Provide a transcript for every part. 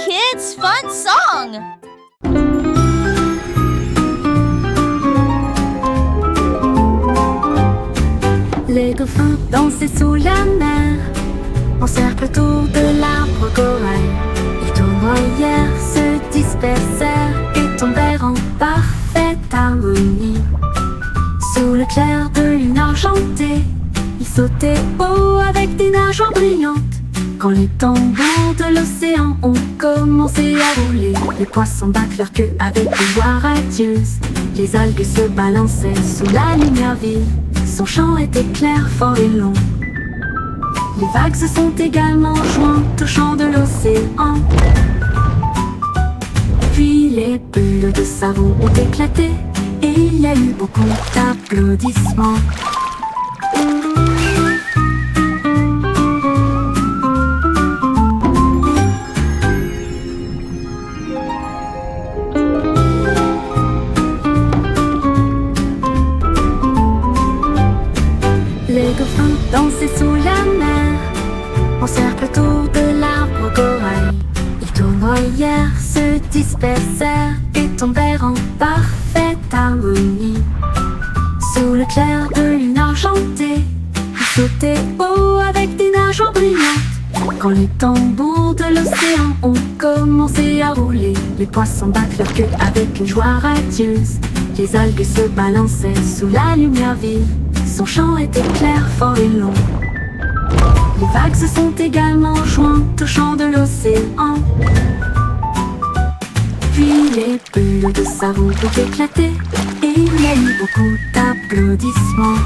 kids' fun song! Les dauphins dansaient sous la mer, en cercle autour de l'arbre corail. Les tournoyères se dispersèrent et tombèrent en parfaite harmonie. Sous le clair de lune argentée, ils sautaient haut avec des nageoires brillantes. Quand les tambours de l'océan ont commencé à rouler, les poissons battent leur queue avec une voix radieuse. Les algues se balançaient sous la lumière vive. Son chant était clair, fort et long. Les vagues se sont également jointes au chant de l'océan. Puis les bulles de savon ont éclaté et il y a eu beaucoup d'applaudissements. Les dauphins dansaient sous la mer, en cercle autour de l'arbre corail. Les tournoyères se dispersèrent et tombèrent en parfaite harmonie. Sous le clair de lune argentée, ils sautaient haut avec des nageoires brillantes. Quand les tambours de l'océan ont commencé à rouler, les poissons battent leur queue avec une joie radieuse. Les algues se balançaient sous la lumière vive. Son chant était clair, fort et long. Les vagues se sont également jointes au chant de l'océan. Puis les bulles de savon ont éclaté et il y a eu beaucoup d'applaudissements.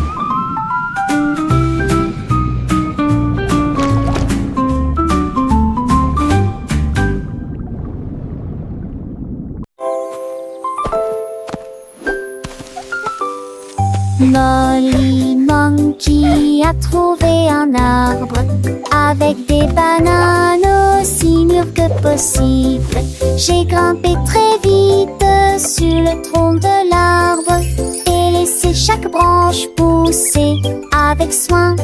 Molly Monkey a trouvé un arbre avec des bananes aussi mûres que possible. J'ai grimpé très vite sur le tronc de l'arbre et laissé chaque branche pousser avec soin.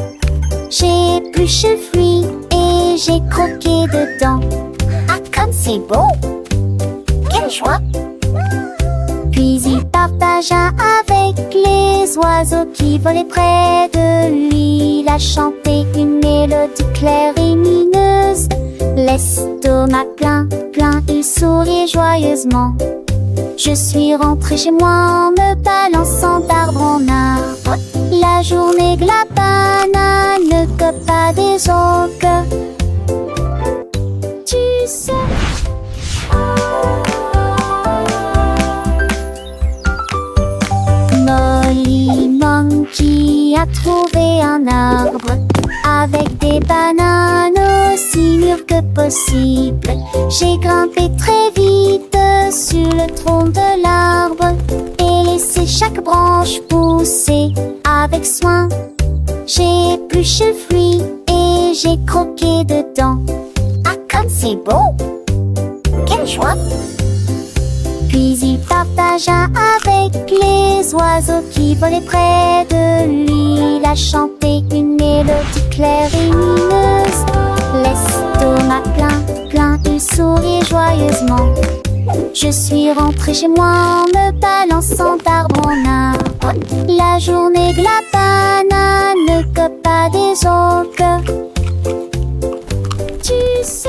J'ai épluché le fruit et j'ai croqué dedans. Ah, comme c'est beau! Quelle joie! Puis il partagea avec les oiseaux qui volaient près de lui. Il a chanté une mélodie claire et mineuse. L'estomac plein, il souriait joyeusement. Je suis rentrée chez moi en me balançant d'arbre en arbre. La journée que la banane ne cope pas des autres. Tu sais... Molly Monkey a trouvé un arbre avec des bananes aussi mûres que possible. J'ai grimpé très vite sur le tronc de l'arbre et laissé chaque branche pousser avec soin. J'ai épluché le fruit et j'ai croqué dedans. Ah, comme c'est beau! Quelle joie! Puis il partagea avec les oiseaux qui volaient près de lui. Il a chanté une mélodie claire et mineuse. L'estomac plein, il souriait joyeusement. Je suis rentrée chez moi en me balançant d'arbre en arbre. La journée que la banane ne cope pas des autres. Tu sais...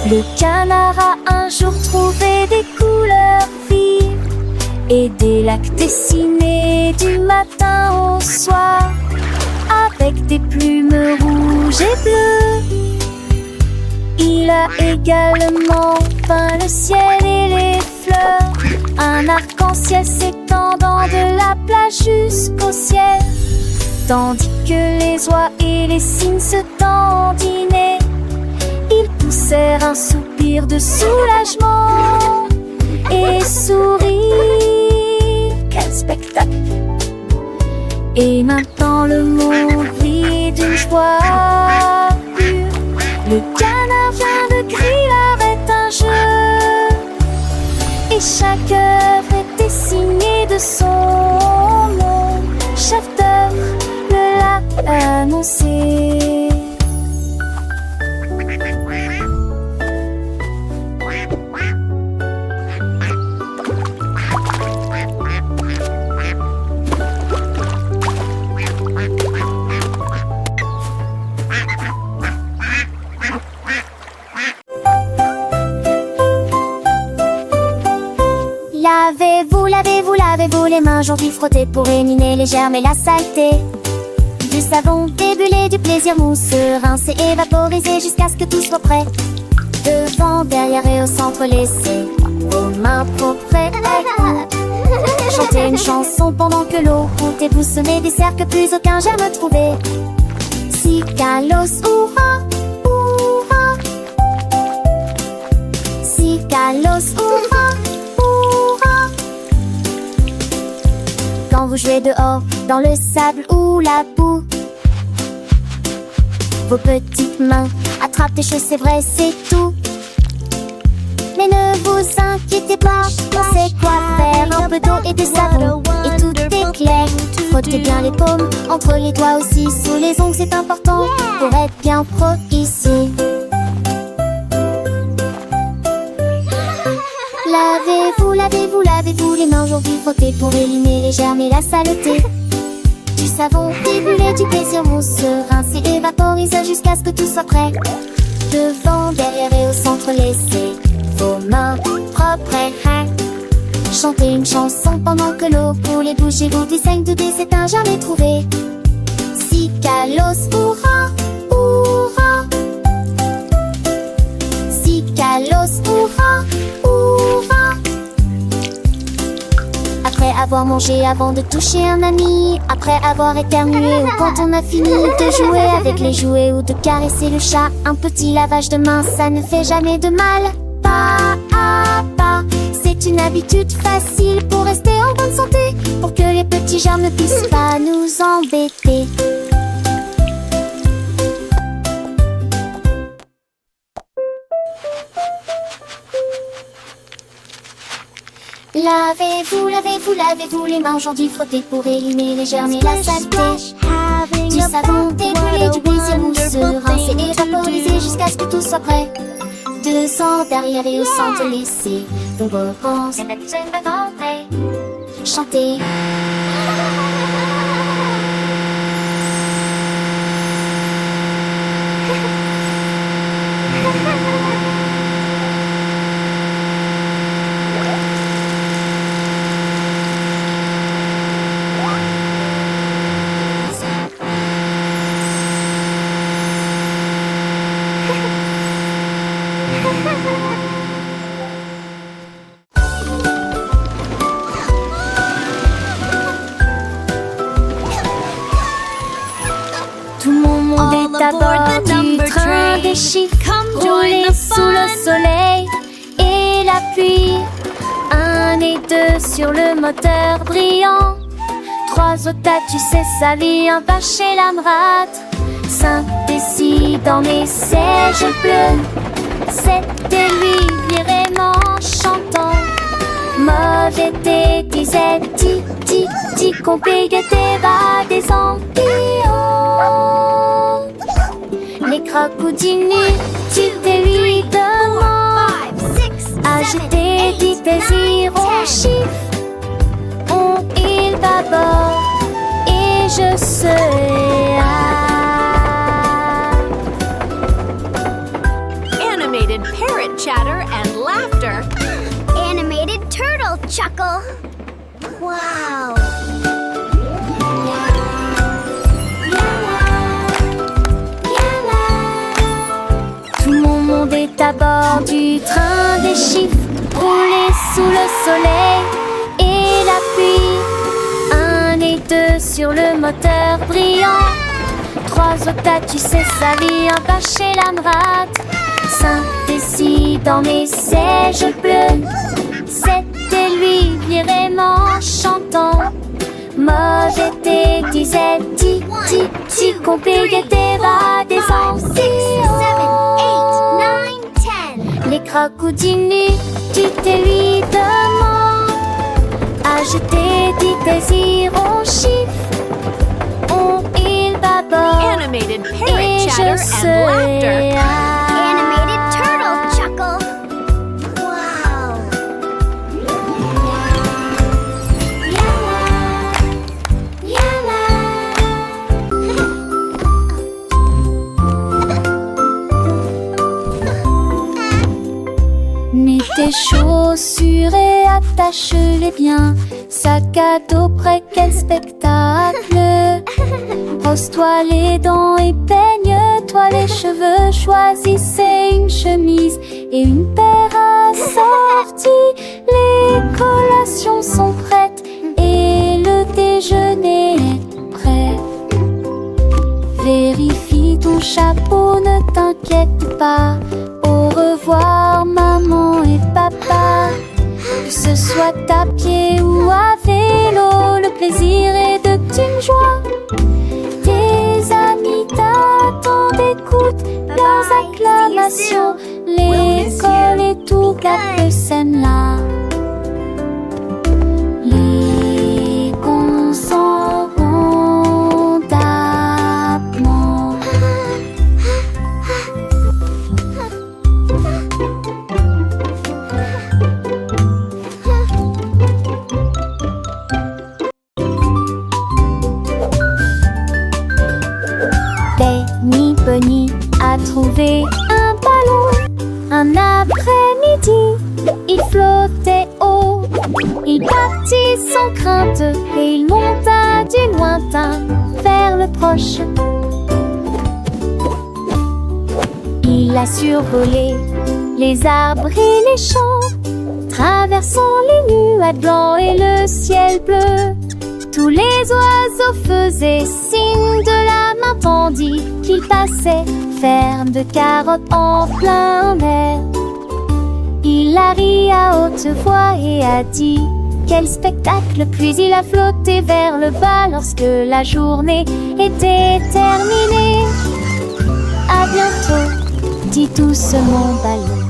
Le canard a un jour trouvé des couleurs vives et des lacs dessinés du matin au soir avec des plumes rouges et bleues. Il a également peint le ciel et les fleurs, un arc-en-ciel s'étendant de la plage jusqu'au ciel, tandis que les oies et les cygnes se dandinaient. Ils poussèrent un soupir de soulagement et sourirent. Quel spectacle! Et maintenant le monde vit d'une joie pure. Le canard vient de crier arrête un jeu, et chaque œuvre est dessinée de son nom. Chef d'œuvre me l'a annoncé. Lavez-vous les mains aujourd'hui, frottez pour éliminer les germes et la saleté. Du savon débulé, du plaisir mousseux, rincé et vaporisé jusqu'à ce que tout soit prêt. Devant, derrière et au centre, laissez vos mains propres. Chantez une chanson pendant que l'eau coule et vous semez des cercles que plus aucun germe trouvé. Si Kalos, hurrah, hurrah. Si Kalos, hurrah. Quand vous jouez dehors, dans le sable ou la boue, vos petites mains attrapent des choses, c'est vrai, c'est tout. Mais ne vous inquiétez pas, on sait quoi faire. Un peu d'eau et de savon, et tout est clair. Frottez bien les paumes, entre les doigts aussi, sous les ongles, c'est important pour être bien pro ici. Lavez-vous les mains aujourd'hui, frottez pour éliminer les germes et la saleté. Du savon débulé, du plaisir mousseux, rincé et vaporisé jusqu'à ce que tout soit prêt. Devant, derrière et au centre, laissez vos mains propres. Chantez une chanson pendant que l'eau coule et bougez-vous du 5 de dés, c'est un jamais trouvé. Si Kalos, hurrah, hurrah. Si Kalos, hurrah, hurrah. Après avoir mangé, avant de toucher un ami, après avoir éternué ou quand on a fini de jouer avec les jouets ou de caresser le chat, un petit lavage de main, ça ne fait jamais de mal. Pas à pas, c'est une habitude facile pour rester en bonne santé, pour que les petits germes ne puissent pas nous embêter. Lavez-vous les mains aujourd'hui, frottez pour éliminer les germes et la saleté. Du savon débulé, du plaisir mousseux, rincé et vaporisé jusqu'à ce que tout soit prêt. Devant, derrière et au centre, laissez vos vacances. Chantez. Tout mon monde est à bord du train des chiffres, roulé sous le soleil et la pluie. 1 et 2 sur le moteur brillant, 3 au tas, tu sais sa vie, un pas chez l'Amrat. 5 et 6 dans mes sièges bleus, 7 et lui virément chantant. Mauvais thé, disait ti, compégué va des ampillons. Les crocodilles, tu te lui demandes. Agiter, dit désir au chiffre. Il va bord et je serai Animated parrot chatter and laughter. Animated turtle chuckle. Wow. Tout mon monde est à bord du train des chiffres, roulé sous le soleil et la pluie. 1 et 2 sur le moteur brillant, 3 au tas, tu sais sa vie, un pas chez l'Amrat. 5 et 6 dans mes sièges bleus, 7 et lui virément chantant. Mauvais thé, disait ti, compégué va des ampillons. 7, 8, 9, 10. Les crocodiles, tu te lui demandes. Moi je t'ai dit désirs en chiffres, on il bâbord. Animated parrot Et je chatter and laughter. serai Animated turtle chuckle. Wow. Mets tes chaussures et attache-les bien. Sac à dos prêt, quel spectacle. Brosse-toi les dents et peigne-toi les cheveux. Choisissez une chemise et une paire assortie. Les collations sont prêtes et le déjeuner est prêt. Vérifie ton chapeau, ne t'inquiète pas. Au revoir maman et papa. Que ce soit à pied ou à vélo, le plaisir est de une joie. Tes amis t'attendent, écoute leurs acclamations. L'école et tout gâte scène là. Les cons s'en vont d'abord. Benny Bunny a trouvé un ballon. Un après-midi, il flottait haut. Il partit sans crainte et il monta du lointain vers le proche. Il a survolé les arbres et les champs, traversant les nuages blancs et le ciel bleu. Tous les oiseaux faisaient signe de la main tandis qu'il passait, ferme de carottes en plein air. Il a ri à haute voix et a dit quel spectacle, puis il a flotté vers le bas lorsque la journée était terminée. À bientôt, dit doucement ballon.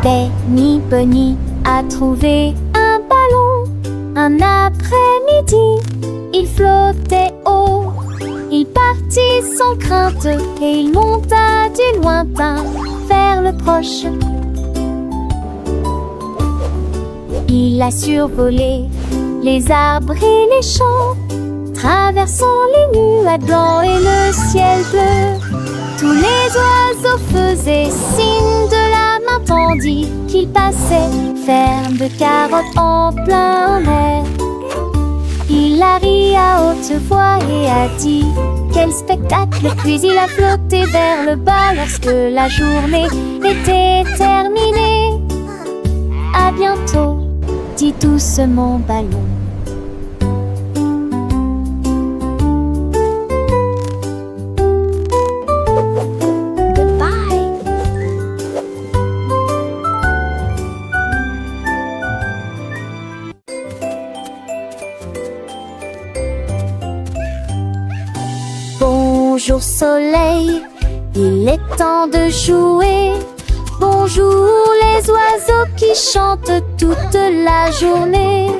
Benny Bunny a trouvé un ballon. Un après-midi, il flottait haut. Il partit sans crainte et il monta du lointain vers le proche. Il a survolé les arbres et les champs, traversant les nuages blancs et le ciel bleu. Tous les oiseaux faisaient signe de la main tandis qu'il passait, ferme de carottes en plein air. Il a ri à haute voix et a dit quel spectacle, puis il a flotté vers le bas lorsque la journée était terminée. À bientôt, dit doucement ballon. Bonjour soleil, il est temps de jouer. Bonjour les oiseaux qui chantent toute la journée.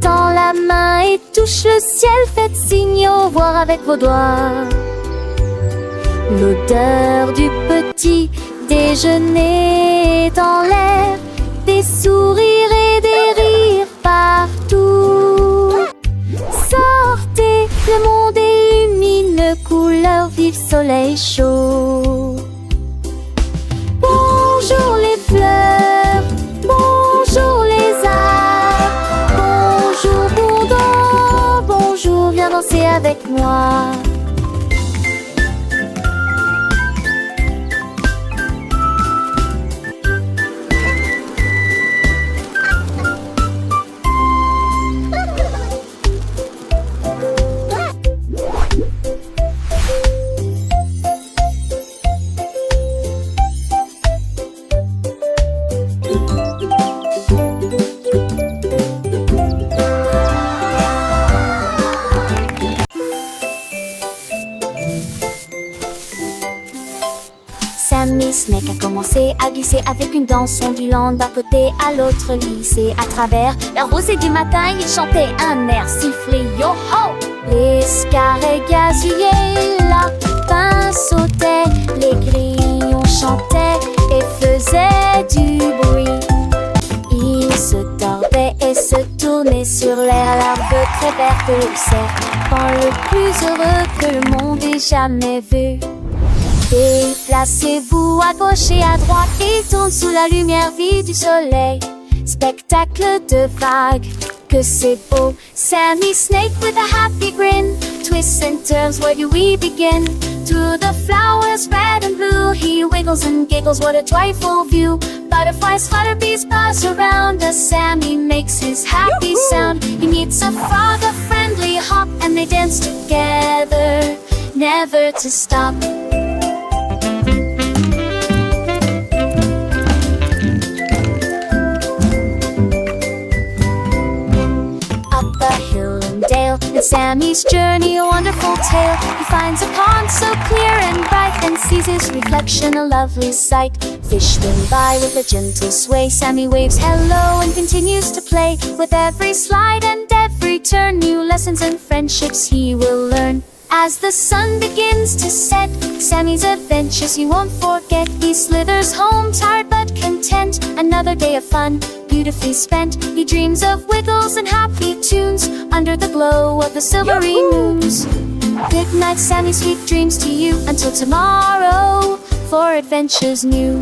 Tends la main et touche le ciel, faites signe au revoir avec vos doigts. L'odeur du petit déjeuner est dans l'air, des sourires et des rires partout. Sortez, le monde illumine, couleur vive, soleil chaud. Bonjour les fleurs, bonjour les arbres, bonjour Bourdon, bonjour, viens danser avec moi. Snake a commencé à glisser avec une danse ondulant d'un côté à l'autre lycée. À travers la rosée du matin, il chantait un air sifflé yo-ho. Les carrés gazouillaient, la pain sautait, les grillons chantaient et faisaient du bruit. Ils se tordaient et se tournaient sur l'air, l'herbe très verte le serpent le plus heureux que le monde ait jamais vu. Déplacez-vous à gauche et à droite, il tourne sous la lumière vive du soleil. Spectacle de vagues, que c'est beau. Sammy Snake with a happy grin twists and turns, where do we begin? To the flowers red and blue, he wiggles and giggles, what a joyful view. Butterflies flutter, bees buzz around as Sammy makes his happy sound. He meets a frog, a friendly hop, and they dance together, never to stop. And Sammy's journey a wonderful tale. He finds a pond so clear and bright and sees his reflection a lovely sight. Fish swim by with a gentle sway. Sammy waves hello and continues to play. With every slide and every turn, new lessons and friendships he will learn. As the sun begins to set, Sammy's adventures he won't forget. He slithers home tired but content. Another day of fun, beautifully spent. He dreams of wiggles and happy tunes under the glow of the silvery moons. Good night, Sammy, sweet dreams to you. Until tomorrow, for adventures new.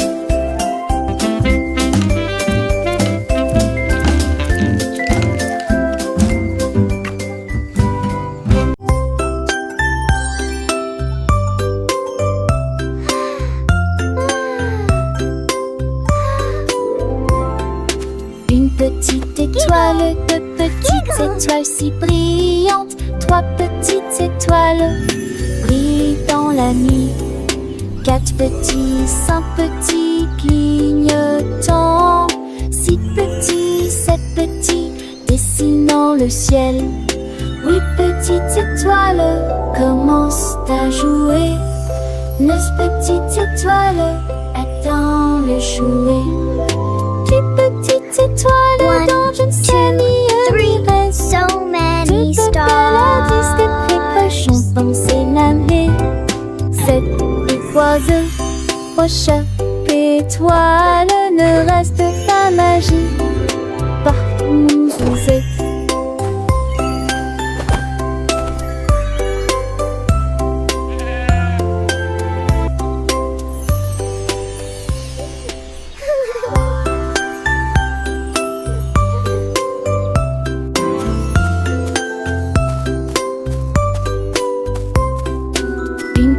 Petite étoile, deux petites étoiles si brillantes, trois petites étoiles brillent dans la nuit. Quatre petits, cinq petits clignotants, six petits, sept petits dessinant le ciel. Huit petites étoiles commencent à jouer. Neuf petites étoiles attendent le jouet. Petites étoiles dans une ciel reste. So many Deux stars. paladis des précochons danser la mer. Sept oiseaux, roches, étoiles, ne reste pas magie partout où vous êtes.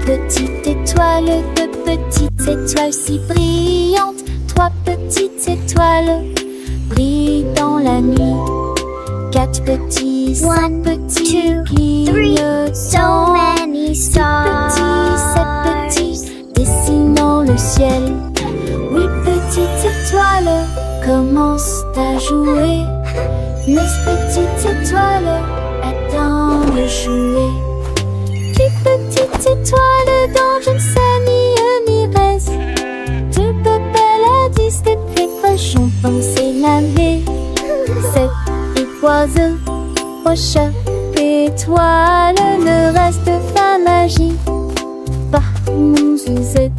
Petite étoile, deux petites étoiles si brillantes, trois petites étoiles brillent dans la nuit. Quatre petits, cinq petits clignotants, So many six stars. petits, sept petits dessinant le ciel. Huit petites étoiles commencent à jouer. Neuf petites étoiles attendent le jouet. Petites étoiles dans une famille reste. Deux paladis des précochons danser la mer. Sept oiseaux, roches, étoiles, ne reste pas magie partout où vous êtes.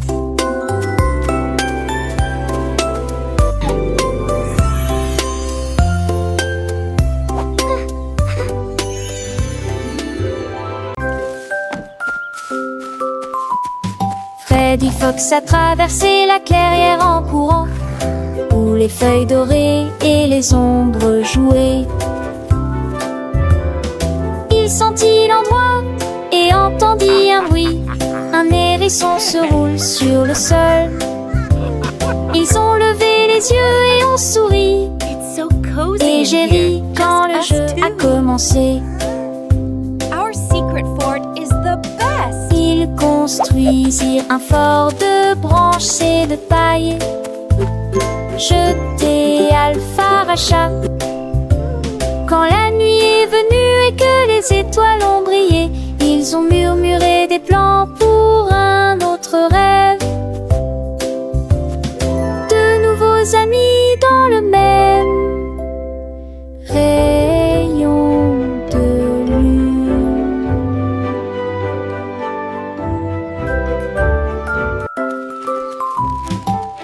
Freddy Fox a traversé la clairière en courant, où les feuilles dorées et les ombres jouaient. Il sentit l'endroit et entendit un bruit. Un hérisson se roule sur le sol. Ils ont levé les yeux et ont souri. It's so cozy. Et j'ai ri quand le jeu a commencé. Our secret fort is the best. Ils construisirent un fort de branches et de paille. Jeté Alpharacha. Quand la nuit est venue et que les étoiles ont brillé, ils ont murmuré des plans pour un autre rêve. nouveaux amis dans le même rayon de lune.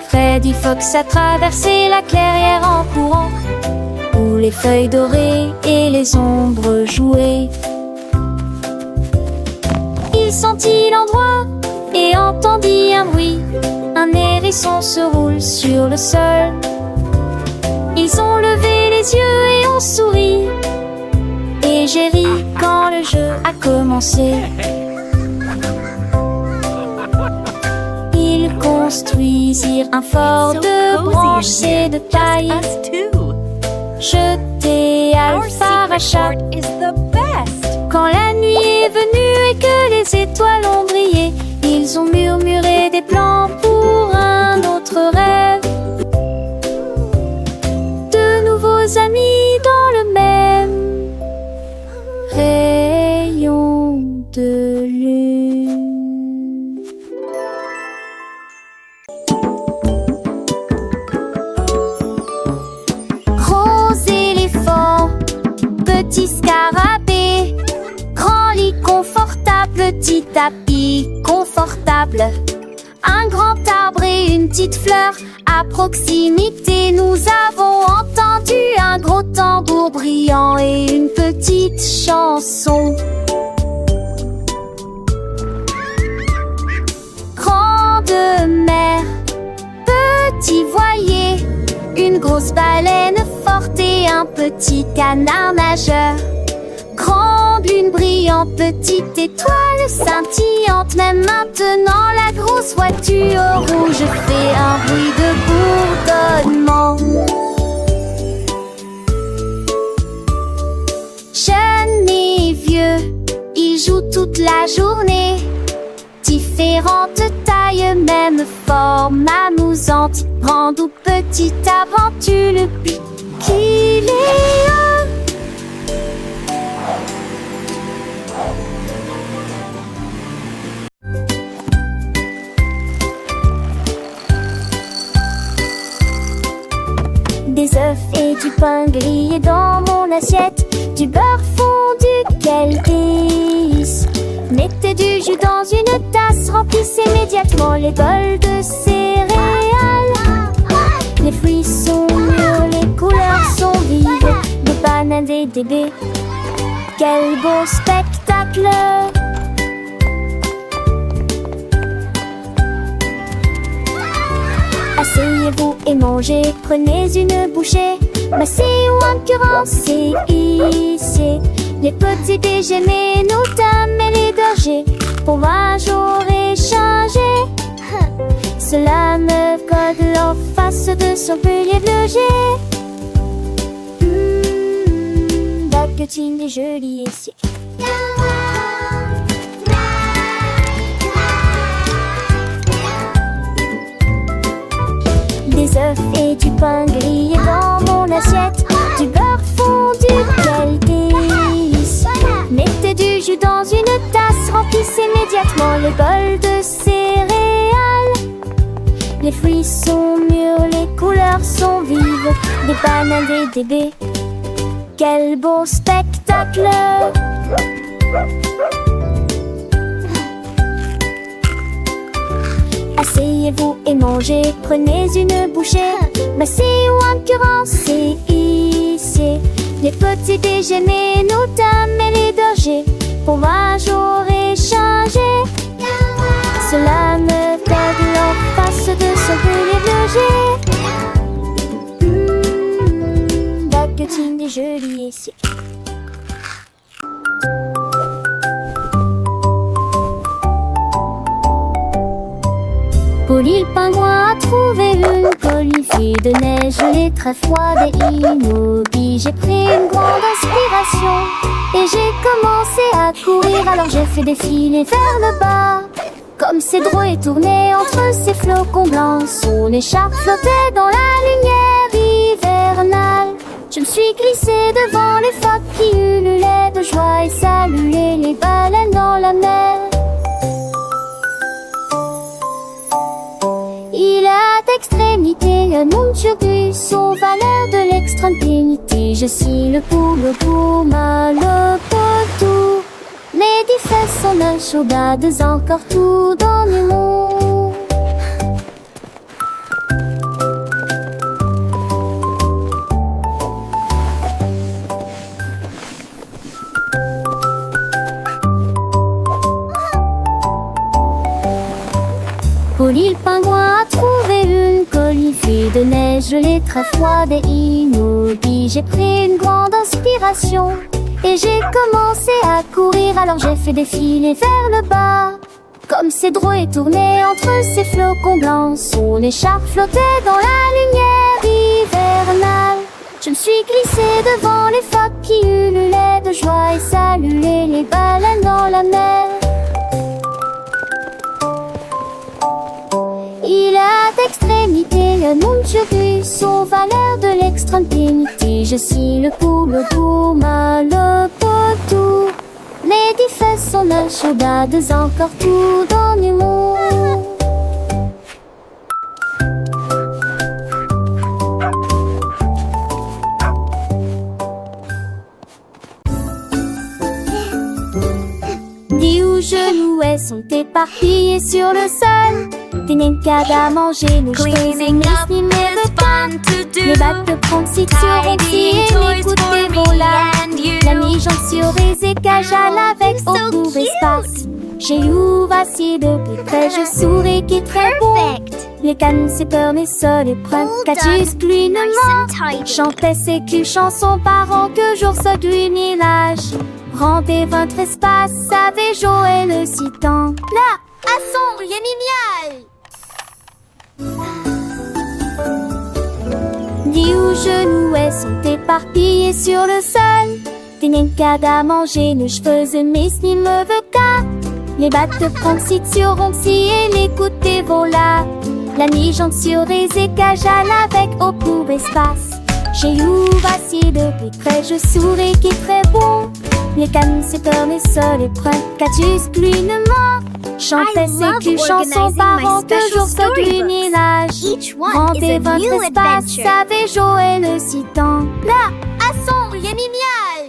Freddy Fox a traversé la clairière en courant, où les feuilles dorées et les ombres jouaient. Il sentit l'endroit et entendit un bruit. Un hérisson se roule sur le sol. Ils ont levé les yeux et ont souri. Et j'ai ri quand le jeu a commencé. Ils construisirent un fort de branches et de paille, jeté à Alpharachat. Quand la nuit est venue et que les étoiles ont brillé, ils ont murmuré des plans pour un autre rêve. De nouveaux amis dans le même rayon de lune. Gros éléphant, petit scarabée, grand lit confortable, petit tapis confortable, un grand arbre et une petite fleur. À proximité, nous avons entendu un gros tambour brillant et une petite chanson. Grande mer, petit voilier, une grosse baleine forte et un petit canard nageur. Grande lune brillante, petite étoile scintillante. Même maintenant la grosse voiture rouge fait un bruit de bourdonnement. Jeunes et vieux, ils jouent toute la journée. Différentes tailles, même forme amusante. Grande ou petite aventure, le but qu'il est un. Des œufs et du pain grillé dans mon assiette, du beurre fondu, quel délice. Mettez du jus dans une tasse, remplissez immédiatement les bols de céréales. Les fruits sont mûrs, les couleurs sont vives, des bananes et des baies. Quel beau spectacle! Asseyez-vous et mangez, prenez une bouchée. Massez ou encurancez, hissez les petits déjeuners, nos dames et les bergers, fromage au réchangé. Cela me code en face de son pilier de loger. Baguettine et joli ici. Des œufs et du pain grillé dans mon assiette, du beurre fondu, quel délice. Mettez du jus dans une tasse, remplissez immédiatement les bols de céréales. Les fruits sont mûrs, les couleurs sont vives, des bananes et des baies. Quel beau spectacle! Asseyez-vous et mangez, prenez une bouchée. Massez ou encurancez, hissez les petits déjeuners, nos dames et les bergers, fromage au réchangé. Cela me fait en face de son pilier de loger. Baguettine et joli ici. Polly le pingouin a trouvé une colifie de neige gelée très froide et immobile. J'ai pris une grande inspiration et j'ai commencé à courir. Alors j'ai fait défiler vers le bas, comme ces drôles et tourné entre ces flocons blancs. Son écharpe flottait dans la lumière hivernale. Je me suis glissée devant les phoques qui ululaient de joie et saluaient les baleines dans la mer. Il a d'extrémité le monde turbulence aux valeurs de l'extrême dignité. Je suis le Puma, le potou. Les différences sont le chaudas encore tout dans le monde. Polly le pingouin a trouvé une colifée de neige gelée très froide et immobile. J'ai pris une grande inspiration et j'ai commencé à courir. Alors j'ai fait défiler vers le bas. Comme Cédro tourné entre ces flocons blancs, son écharpe flottait dans la lumière hivernale. Je me suis glissée devant les phoques qui ululaient de joie et saluaient les baleines dans la mer. Il a d'extrémité, le monde turbulence aux valeurs de l'extrême dignité. Je suis le Puma, le potou. Les différences sont le chaudas encore tout dans le monde. Dis où genoux sont éparpillés sur le sol. Des nencades à manger, nous Cleaning up is fun to do. les bacs de proxy sur Tidying et toys l'écoute for des me volats. and you. La mi-jambe sur les écages à avec you're so beaucoup cute. d'espace. J'ai ouvert si de plus près, je souris qui est très bon. Perfect. Les cannes, c'est peur, mais ça les prennent. Well Catus, done. pluie, Nice ne and tidy. chantait ses culs chansons par an que jour ce du village. Rendez votre espace, savez Joël le citant. Là, à son génial. Dis où genoux sont éparpillés sur le sol. Des nencades à manger, nos cheveux et mes sni me veut qu'à. Les battes de proxy sur Ronxy et l'écoute des volats. La mi-jambe sur les écages à avec au court espace. J'ai ouvert si de plus près, je souris qui est très bon. Les cannes, c'est peur, mais ça les prennent. Catus, pluie, ne ment. Chantait I ses love culs chansons organizing par my an que special jour ce du storybooks. village. Each one is Rendez a votre new espace, adventure. savez Joël le citant. Là, à son génial.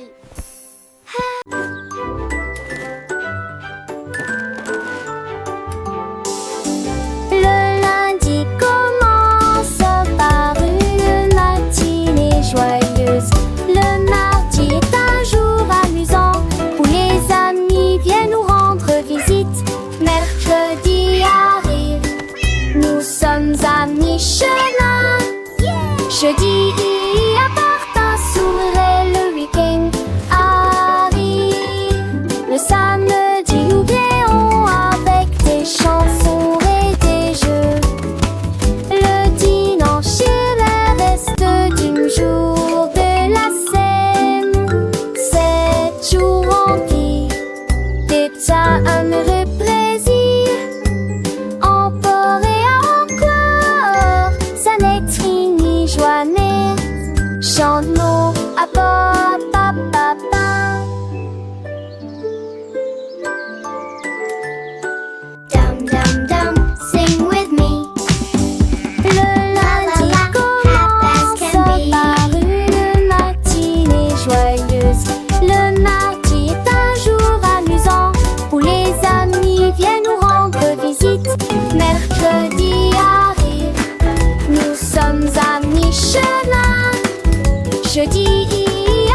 Le lundi commence par une matinée joyeuse. Le mardi est un jour amusant où les amis viennent nous rendre visite. Mercredi arrive, nous sommes à mi-chemin. Jeudi apporte un sourire et le week-end arrive. Le samedi nous rions avec des chansons et des jeux. Le dimanche est le reste du jour de la semaine. 7 jours remplis d'état heureux plaisir. Encore et encore, ça n'est ni joie n'est. Chante-nous à papa. Dum dum dum, sing with me. Le lundi commence par une matinée joyeuse. Le mardi est un jour amusant où les amis viennent nous rendre visite. Mercredi arrive, nous sommes à mi-chemin. Jeudi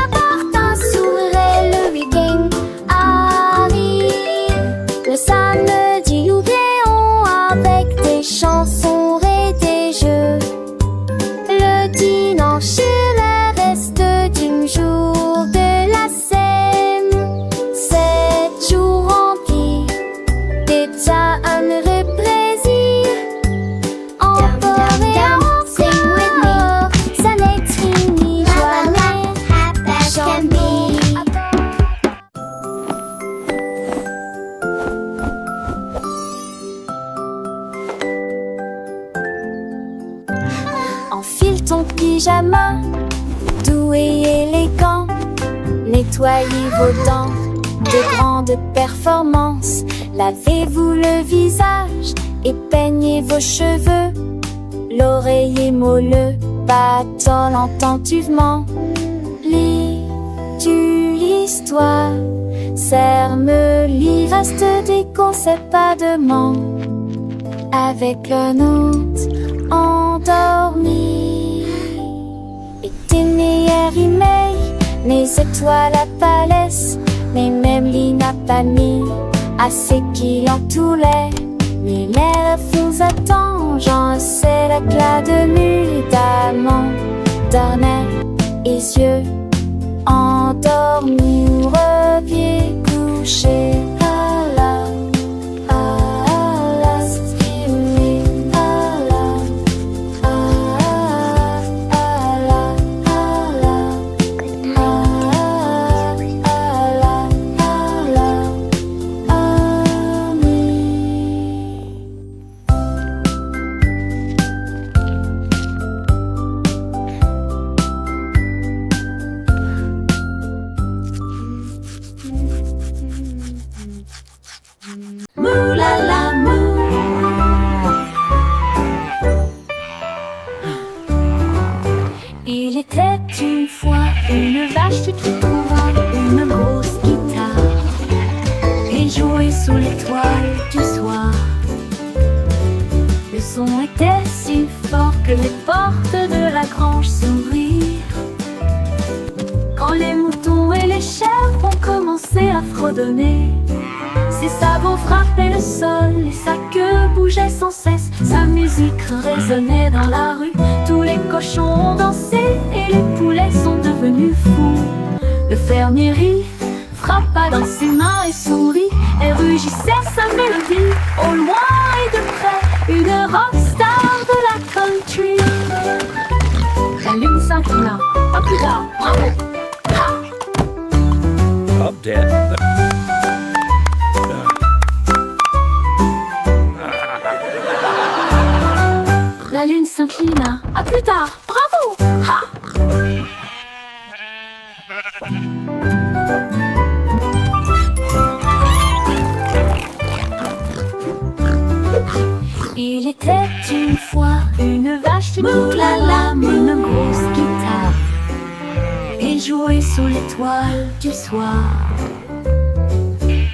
apporte un sourire et le week-end arrive. Le samedi nous rions avec des chansons et des jeux. Le dimanche est le reste du jour de la semaine. 7 jours remplis d'état heureux plaisir. Encore et sing with me. encore, ça n'est ni joie n'est. Happy as can be. Enfile ton pyjama, doux et élégant. Nettoyez vos dents de grandes performances. Lavez-vous le visage et peignez vos cheveux. L'oreiller moelleux battant l'entenduvent. Lis-tu l'histoire? Serre-me-lit, reste des concepts pas de ment. Avec un autre endormi. Et tes meilleurs emails, mes étoiles à palès, mais même lit n'a pas mis assez qu'il en toulait. Mais l'air vous attend, j'en sais l'éclat de lune d'amant, d'ornais et yeux endormis ou reviens coucher. Il était une fois une vache qui trouva une grosse guitare et jouait sous l'étoile du soir. Le son était si fort que les portes de la grange s'ouvrirent. Quand les moutons et les chèvres ont commencé à fredonner, ses sabots frappaient le sol et sa queue bougeait sans cesse. Sa musique résonnait dans la rue, tous les cochons ont dansé et les poulets sont devenus fous. Le fermier rit, frappa dans ses mains et sourit et rugissait sa mélodie. Au loin et de près, une rockstar de la country. La lune s'inclina, pas plus tard, bravo! Up, Dad. La lune s'inclina, à plus tard, bravo! Ha! Il était une fois une vache qui moulala, une grosse guitare et jouait sous l'étoile du soir.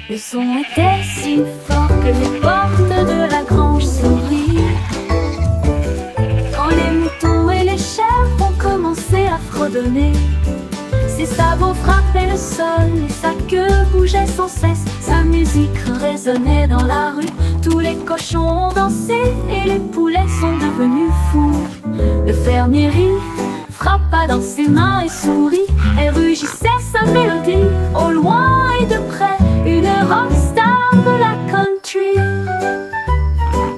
Le son était si fort que les portes de la grange s'ouvrirent. Quand les moutons et les chèvres ont commencé à fredonner, ses sabots frappaient le sol et sa queue bougeait sans cesse. Sa musique résonnait dans la rue, tous les cochons ont dansé et les poulets sont devenus fous. Le fermier rit, frappa dans ses mains et sourit et rugissait sa mélodie. Au loin et de près, une rockstar de la country.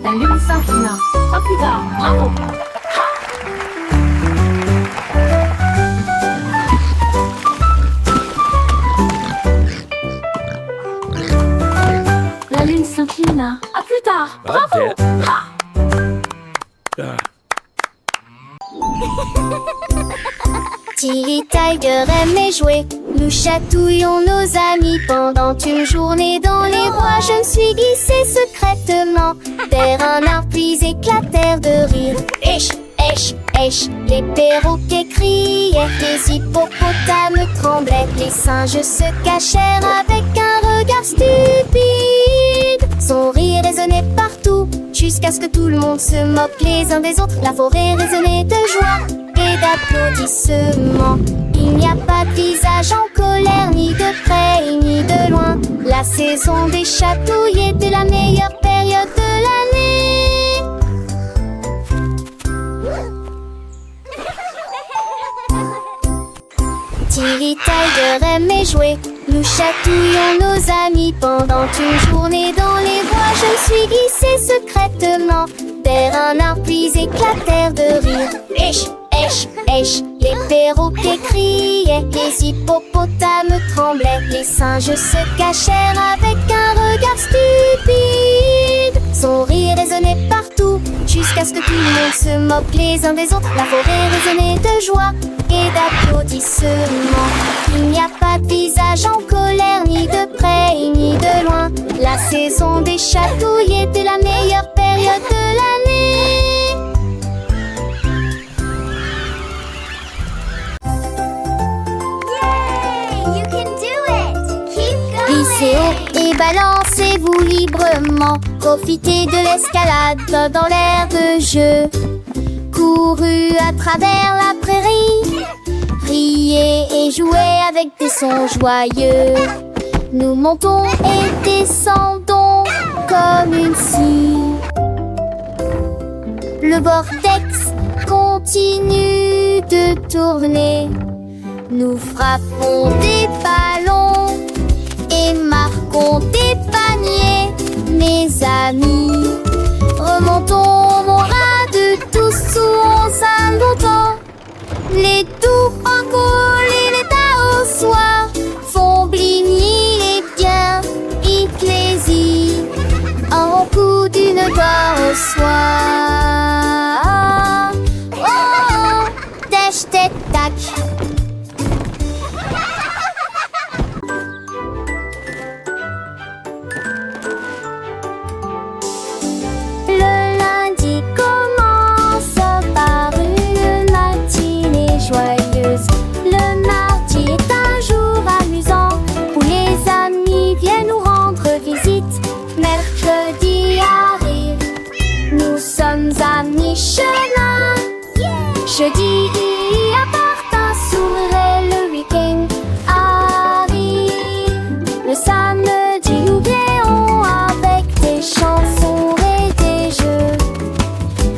La lune s'inclina, pas plus tard, bravo! La lune s'inclina, à plus tard, bravo! Up, Dad. Ha! Tilly Tiger aimait jouer, nous chatouillons nos amis pendant une journée dans les bois. Je me suis glissée secrètement vers un arbre puis éclatèrent de rire. Esh, esh, esh, les perroquets criaient, les hippopotames tremblaient, les singes se cachèrent avec un regard stupide. Son rire résonnait partout, jusqu'à ce que tout le monde se moque les uns des autres. La forêt résonnait de joie et d'applaudissements. Il n'y a pas de visage en colère, ni de près ni de loin. La saison des chatouilles était la meilleure période de l'année. Tilly Tiger aimait jouer, nous chatouillons nos amis pendant une journée dans les bois. Je me suis glissée secrètement vers un arbre puis éclatèrent de rire. Esh, esh, esh, les perroquets criaient, les hippopotames tremblaient, les singes se cachèrent avec un regard stupide. Son rire résonnait partout, jusqu'à ce que tout le monde se moque les uns des autres. La forêt résonnait de joie et d'applaudissements. Il n'y a pas de visage en colère, ni de près ni de loin. La saison des chatouilles était la meilleure période de l'année. Balancez-vous librement, profitez de l'escalade dans l'air de jeu. Courez à travers la prairie, riez et jouez avec des sons joyeux. Nous montons et descendons comme une scie. Le vortex continue de tourner. Nous frappons des ballons et marquons des paniers, mes amis. Remontons mon rat de tous sous un longtemps. Les doux francols et les tas au soir font bligner les biens et plaisir en coup d'une gloire au soir. Oh, oh, dash, tac, tac. Le lundi commence par une matinée joyeuse. Le mardi est un jour amusant où les amis viennent nous rendre visite. Mercredi arrive, nous sommes à mi-chemin. Jeudi apporte un sourire et le week-end arrive. Le samedi nous rions avec des chansons et des jeux.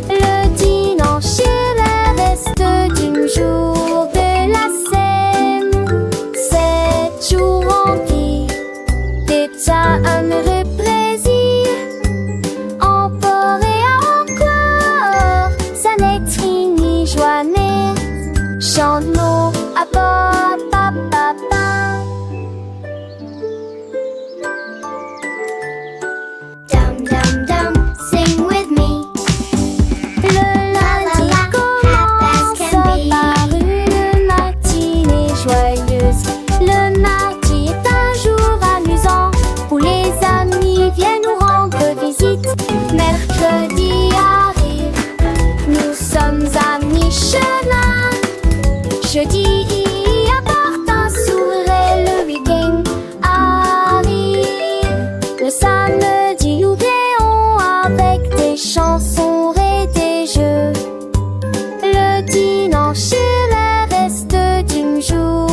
Le dimanche est le reste du jour de la scène. 7 jours remplis d'état amoureux plaisir. Encore et encore, ça n'est fini, joie née. Chante-nous à papa, papa. Dum dum dum, sing with me. Le lundi commence par une matinée joyeuse. Le mardi est un jour amusant où les amis viennent nous rendre visite. Mercredi arrive, nous sommes à mi-chemin. Jeudi apporte un sourire et le week-end arrive. Le samedi nous rions avec des chansons et des jeux. Le dimanche est le reste du jour